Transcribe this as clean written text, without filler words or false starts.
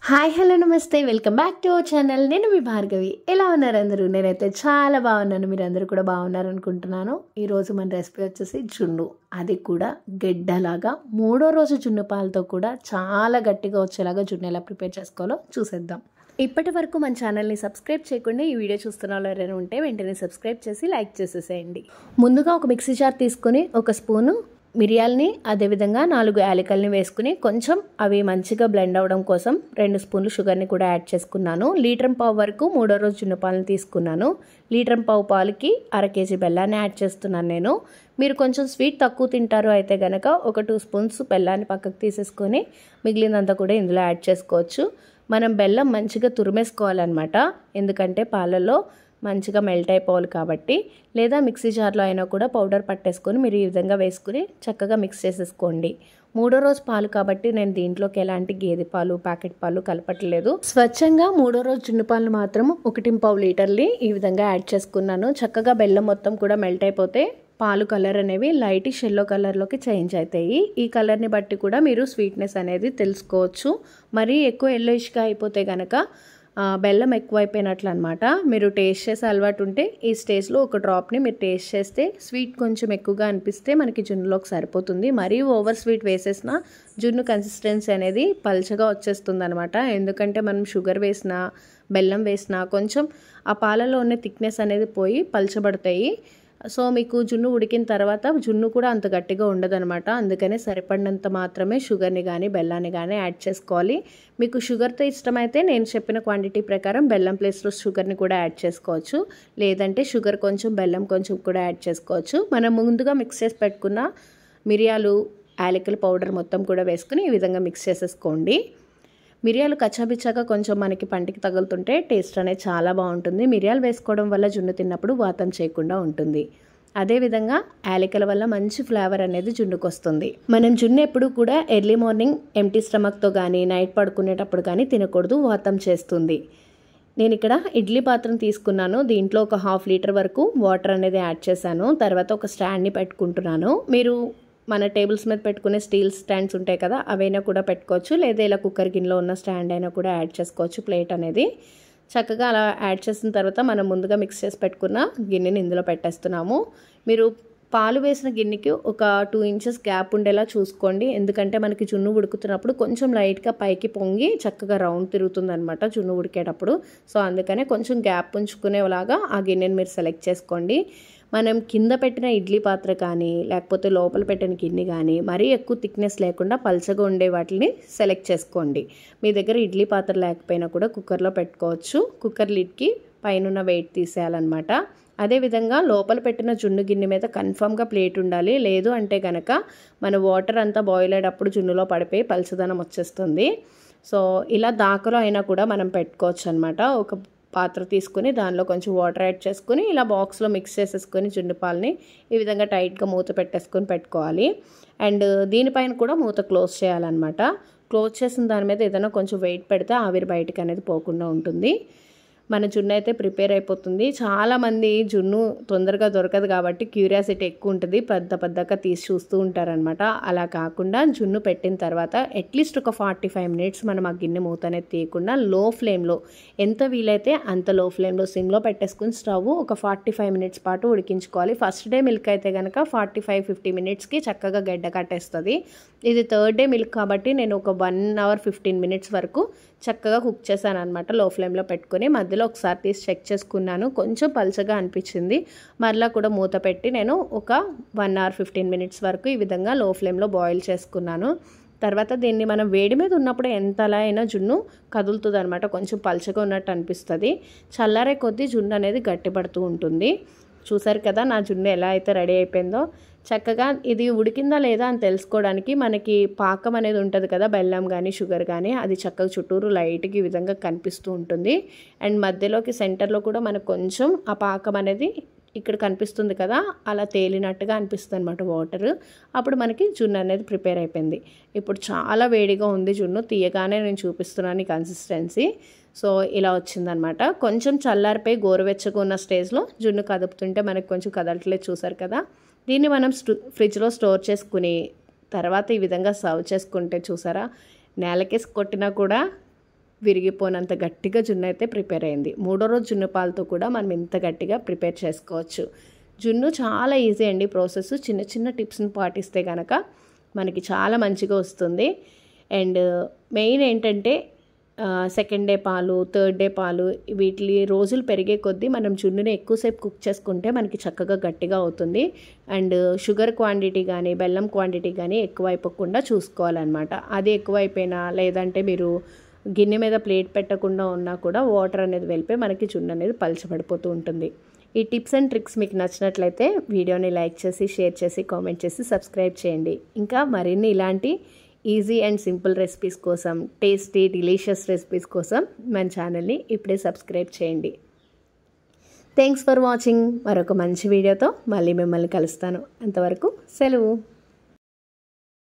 Hi hello నమస్తే welcome back to our channel. నేను మీ భార్గవి. ఎలా ఉన్నారు అందరూ? నేనైతే చాలా బాగున్నాను. మీరు అందరూ కూడా బాగున్నారు అనుకుంటున్నాను. ఈరోజు మన రెసిపీ వచ్చేసి జున్ను, అది కూడా గెడ్డలాగా. మూడో రోజు జున్ను పాలతో కూడా చాలా గట్టిగా వచ్చేలాగా జున్ను ఎలా ప్రిపేర్ చేసుకోవాలో చూసేద్దాం. ఇప్పటి వరకు మన ఛానల్ని సబ్స్క్రైబ్ చేయకుండా ఈ వీడియో చూస్తున్న వాళ్ళు ఎవరైనా ఉంటే వెంటనే సబ్స్క్రైబ్ చేసి లైక్ చేసేసేయండి. ముందుగా ఒక మిక్సీ జార్ తీసుకుని ఒక స్పూను మిరియాలని, అదేవిధంగా 4 యాలకుల్ని వేసుకుని కొంచెం అవి మంచిగా బ్లెండ్ అవ్వడం కోసం 2 స్పూన్లు షుగర్ని కూడా యాడ్ చేసుకున్నాను. 1.5 లీటర్ వరకు మూడో రోజు జున్ను పాలను తీసుకున్నాను. 1.5 లీటర్ పాలకి 1/2 కేజీ బెల్లాన్ని యాడ్ చేస్తున్నాను నేను. మీరు కొంచెం స్వీట్ తక్కువ తింటారు అయితే కనుక ఒక 2 స్పూన్స్ బెల్లాన్ని పక్కకు తీసేసుకొని మిగిలినంతా కూడా ఇందులో యాడ్ చేసుకోవచ్చు. మనం బెల్లం మంచిగా తురిమేసుకోవాలన్నమాట, ఎందుకంటే పాలల్లో మంచిగా మెల్ట్ అయిపోవాలి కాబట్టి. లేదా మిక్సీ జార్లో అయినా కూడా పౌడర్ పట్టేసుకొని మీరు ఈ విధంగా వేసుకుని చక్కగా మిక్స్ చేసేసుకోండి. మూడో రోజు పాలు కాబట్టి నేను దీంట్లోకి ఎలాంటి గేదె పాలు, ప్యాకెట్ పాలు కలపట్లేదు. స్వచ్ఛంగా మూడో రోజు జున్ను పాలు మాత్రం 1.5 లీటర్ని ఈ విధంగా యాడ్ చేసుకున్నాను. చక్కగా బెల్లం మొత్తం కూడా మెల్ట్ అయిపోతే పాలు కలర్ అనేవి లైటిష్ ఎల్లో కలర్లోకి చేంజ్ అవుతాయి. ఈ కలర్ని బట్టి కూడా మీరు స్వీట్నెస్ అనేది తెలుసుకోవచ్చు. మరీ ఎక్కువ ఎల్లోయిష్గా అయిపోతే కనుక బెల్లం ఎక్కువైపోయినట్లు అనమాట. మీరు టేస్ట్ చేసే అలవాటు ఉంటే ఈ స్టేజ్లో ఒక డ్రాప్ని మీరు టేస్ట్ చేస్తే స్వీట్ కొంచెం ఎక్కువగా అనిపిస్తే మనకి జున్నులోకి సరిపోతుంది. మరీ ఓవర్ స్వీట్ వేసేసిన జున్ను కన్సిస్టెన్సీ అనేది పల్చగా వచ్చేస్తుంది అనమాట. ఎందుకంటే మనం షుగర్ వేసినా బెల్లం వేసినా కొంచెం ఆ పాలలో ఉన్న థిక్నెస్ అనేది పోయి పల్చబడతాయి. సో మీకు జున్ను ఉడికిన తర్వాత జున్ను కూడా అంత గట్టిగా ఉండదనమాట. అందుకనే సరిపడినంత మాత్రమే షుగర్ని కానీ బెల్లాన్ని కానీ యాడ్ చేసుకోవాలి. మీకు షుగర్తో ఇష్టమైతే నేను చెప్పిన క్వాంటిటీ ప్రకారం బెల్లం ప్లేస్లో షుగర్ని కూడా యాడ్ చేసుకోవచ్చు. లేదంటే షుగర్ కొంచెం బెల్లం కొంచెం కూడా యాడ్ చేసుకోవచ్చు. మనం ముందుగా మిక్స్ చేసి పెట్టుకున్న మిరియాలు, యాలకుల పౌడర్ మొత్తం కూడా వేసుకుని ఈ విధంగా మిక్స్ చేసేసుకోండి. మిరియాలు కచ్చాబిచ్చాగా కొంచెం మనకి పంటికి తగులుతుంటే టేస్ట్ అనేది చాలా బాగుంటుంది. మిరియాలు వేసుకోవడం వల్ల జున్ను తిన్నప్పుడు వాతం చేయకుండా ఉంటుంది. అదేవిధంగా యాలకుల వల్ల మంచి ఫ్లేవర్ అనేది జున్నుకు వస్తుంది. మనం జున్ను ఎప్పుడు కూడా ఎర్లీ మార్నింగ్ ఎంటీ స్టమక్తో కానీ నైట్ పడుకునేటప్పుడు కానీ తినకూడదు, వాతం చేస్తుంది. నేను ఇక్కడ ఇడ్లీ పాత్రను తీసుకున్నాను. దీంట్లో ఒక 1/2 లీటర్ వరకు వాటర్ అనేది యాడ్ చేశాను. తర్వాత ఒక స్టాండ్ని పెట్టుకుంటున్నాను. మీరు మన టేబుల్స్ మీద పెట్టుకునే స్టీల్ స్టాండ్స్ ఉంటాయి కదా, అవైనా కూడా పెట్టుకోవచ్చు. లేదా ఇలా కుక్కర్ గిన్నెలో ఉన్న స్టాండ్ అయినా కూడా యాడ్ చేసుకోవచ్చు. ప్లేట్ అనేది చక్కగా అలా యాడ్ చేసిన తర్వాత మనం ముందుగా మిక్స్ చేసి పెట్టుకున్న గిన్నెని ఇందులో పెట్టేస్తున్నాము. మీరు పాలు వేసిన గిన్నెకి ఒక 2 ఇంచెస్ గ్యాప్ ఉండేలా చూసుకోండి. ఎందుకంటే మనకి జున్ను ఉడుకుతున్నప్పుడు కొంచెం లైట్గా పైకి పొంగి చక్కగా రౌండ్ తిరుగుతుంది అనమాట జున్ను ఉడికేటప్పుడు. సో అందుకనే కొంచెం గ్యాప్ ఉంచుకునేలాగా ఆ గిన్నెని మీరు సెలెక్ట్ చేసుకోండి. మనం కింద పెట్టిన ఇడ్లీ పాత్ర కానీ లేకపోతే లోపల పెట్టిన గిన్నె కానీ మరీ ఎక్కువ థిక్నెస్ లేకుండా పల్చగా ఉండే వాటిని సెలెక్ట్ చేసుకోండి. మీ దగ్గర ఇడ్లీ పాత్ర లేకపోయినా కూడా కుక్కర్లో పెట్టుకోవచ్చు. కుక్కర్ లిడ్కి పైన వెయిట్ తీసేయాలన్నమాట. అదేవిధంగా లోపల పెట్టిన జున్ను గిన్నె మీద కన్ఫామ్గా ప్లేట్ ఉండాలి. లేదు అంటే కనుక మన వాటర్ అంతా బాయిల్ అయ్యేటప్పుడు జున్నులో పడిపోయి పల్చదనం వచ్చేస్తుంది. సో ఇలా దాకలో అయినా కూడా మనం పెట్టుకోవచ్చు అనమాట. ఒక పాత్ర తీసుకుని దానిలో కొంచెం వాటర్ యాడ్ చేసుకుని ఇలా బాక్స్లో మిక్స్ చేసేసుకొని జున్ను పాలని ఈ విధంగా టైట్గా మూత పెట్టేసుకొని పెట్టుకోవాలి. అండ్ దీనిపైన కూడా మూత క్లోజ్ చేయాలన్నమాట. క్లోజ్ చేసిన దాని మీద ఏదైనా కొంచెం వెయిట్ పెడితే ఆవిరి బయటకు అనేది పోకుండా ఉంటుంది. మన జున్ను అయితే ప్రిపేర్ అయిపోతుంది. చాలామంది జున్ను తొందరగా దొరకదు కాబట్టి క్యూరియాసిటీ ఎక్కువ ఉంటుంది, పెద్దగా తీసి చూస్తూ ఉంటారనమాట. అలా కాకుండా జున్ను పెట్టిన తర్వాత అట్లీస్ట్ ఒక 45 మినిట్స్ మనం ఆ గిన్నె మూత అనేది తీయకుండా లో ఫ్లేమ్లో, ఎంత వీలైతే అంత లో ఫ్లేమ్లో సిమ్లో పెట్టేసుకుని స్టవ్ ఒక 45 మినిట్స్ పాటు ఉడికించుకోవాలి. ఫస్ట్ డే మిల్క్ అయితే కనుక 45-50 మినిట్స్కి చక్కగా గడ్డ కట్టేస్తుంది. ఇది థర్డ్ డే మిల్క్ కాబట్టి నేను ఒక 1 అవర్ 15 మినిట్స్ వరకు చక్కగా కుక్ చేశాను అనమాట. లో ఫ్లేమ్లో పెట్టుకుని మధ్యలో ఒకసారి తీసి చెక్ చేసుకున్నాను, కొంచెం పల్చగా అనిపించింది. మరలా కూడా మూత పెట్టి నేను ఒక 1 అవర్ 15 మినిట్స్ వరకు ఈ విధంగా లో ఫ్లేమ్లో బాయిల్ చేసుకున్నాను. తర్వాత దీన్ని మనం వేడి మీద ఉన్నప్పుడు ఎంతలా అయినా జున్ను కదులుతుంది అనమాట. కొంచెం పల్చగా ఉన్నట్టు అనిపిస్తుంది. చల్లారే కొద్దీ జున్ను అనేది గట్టిపడుతూ ఉంటుంది. చూసారు కదా నా జున్ను ఎలా అయితే రెడీ అయిపోయిందో. చక్కగా ఇది ఉడికిందా లేదా అని తెలుసుకోవడానికి మనకి పాకం అనేది ఉంటుంది కదా, బెల్లం కానీ షుగర్ కానీ, అది చక్కగా చుట్టూరు లైట్గా ఈ విధంగా కనిపిస్తూ ఉంటుంది. అండ్ మధ్యలోకి సెంటర్లో కూడా మనకు కొంచెం ఆ పాకం అనేది ఇక్కడ కనిపిస్తుంది కదా, అలా తేలినట్టుగా అనిపిస్తుంది అనమాట వాటర్. అప్పుడు మనకి జున్ను అనేది ప్రిపేర్ అయిపోయింది. ఇప్పుడు చాలా వేడిగా ఉంది జున్ను, తీయగానే నేను చూపిస్తున్నాను ఈ కన్సిస్టెన్సీ. సో ఇలా వచ్చిందనమాట. కొంచెం చల్లారిపోయి గోరువెచ్చగా ఉన్న స్టేజ్లో జున్ను కదుపుతుంటే మనకి కొంచెం కదలట్లేదు, చూసారు కదా. దీన్ని మనం ఫ్రిడ్జ్లో స్టోర్ చేసుకుని తర్వాత ఈ విధంగా సర్వ్ చేసుకుంటే చూసారా, నేలకేసి కొట్టినా కూడా విరిగిపోనంత గట్టిగా జున్ను అయితే ప్రిపేర్ అయింది. మూడో రోజు జున్ను పాలతో కూడా మనం ఇంత గట్టిగా ప్రిపేర్ చేసుకోవచ్చు. జున్ను చాలా ఈజీ అండి ప్రాసెస్. చిన్న చిన్న టిప్స్ని పాటిస్తే కనుక మనకి చాలా మంచిగా వస్తుంది. అండ్ మెయిన్ ఏంటంటే సెకండ్ డే పాలు, థర్డ్ డే పాలు వీటి రోజులు పెరిగే కొద్దీ మనం జున్నుని ఎక్కువసేపు కుక్ చేసుకుంటే మనకి చక్కగా గట్టిగా అవుతుంది. అండ్ షుగర్ క్వాంటిటీ కానీ బెల్లం క్వాంటిటీ కానీ ఎక్కువ అయిపోకుండా చూసుకోవాలన్నమాట. అది ఎక్కువైపోయినా లేదంటే మీరు గిన్నె మీద ప్లేట్ పెట్టకుండా ఉన్నా కూడా వాటర్ అనేది వెళ్ళిపోయి మనకి జున్ను అనేది పలచబడిపోతూ ఉంటుంది. ఈ టిప్స్ అండ్ ట్రిక్స్ మీకు నచ్చినట్లయితే వీడియోని లైక్ చేసి, షేర్ చేసి, కామెంట్ చేసి సబ్స్క్రైబ్ చేయండి. ఇంకా మరిన్ని ఇలాంటి ఈజీ అండ్ సింపుల్ రెసిపీస్ కోసం, టేస్టీ డిలీషియస్ రెసిపీస్ కోసం మన ఛానల్ని ఇప్పుడే సబ్స్క్రైబ్ చేయండి. Thanks for watching. మరొక మంచి వీడియోతో మళ్ళీ మిమ్మల్ని కలుస్తాను. అంతవరకు సెలవు.